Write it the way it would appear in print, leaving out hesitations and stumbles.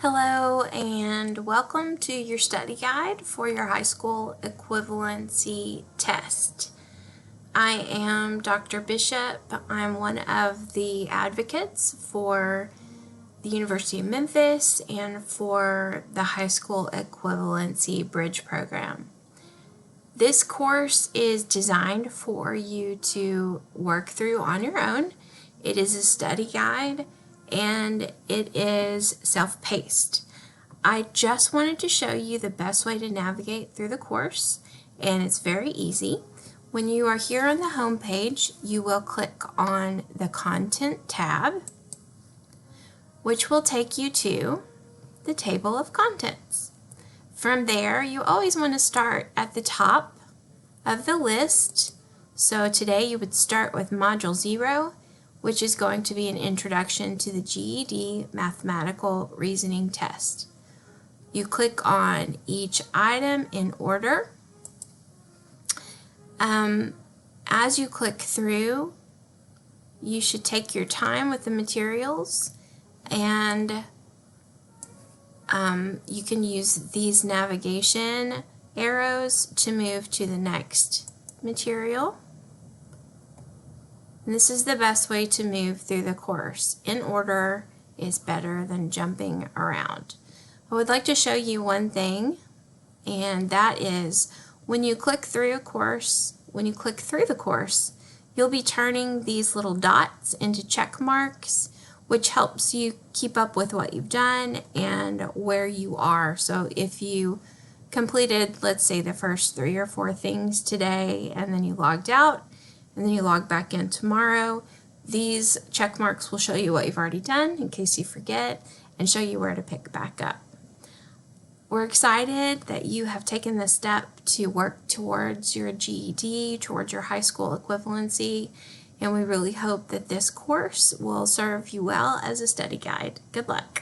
Hello and welcome to your study guide for your high school equivalency test. I am Dr. Bishop. I'm one of the advocates for the University of Memphis and for the high school equivalency bridge program. This course is designed for you to work through on your own. It is a study guide and it is self-paced. I just wanted to show you the best way to navigate through the course, and it's very easy. When you are here on the home page, you will click on the Content tab, which will take you to the table of contents. From there, you always want to start at the top of the list. So today you would start with Module 0, which is going to be an introduction to the GED mathematical reasoning test. You click on each item in order. As you click through, you should take your time with the materials, and you can use these navigation arrows to move to the next material. And this is the best way to move through the course. In order is better than jumping around. I would like to show you one thing, and that is when you click through the course, you'll be turning these little dots into check marks, which helps you keep up with what you've done and where you are. So if you completed, let's say, the first 3 or 4 things today, and then you logged out, and then you log back in tomorrow, these check marks will show you what you've already done in case you forget and show you where to pick back up. We're excited that you have taken the step to work towards your GED, towards your high school equivalency, and we really hope that this course will serve you well as a study guide. Good luck.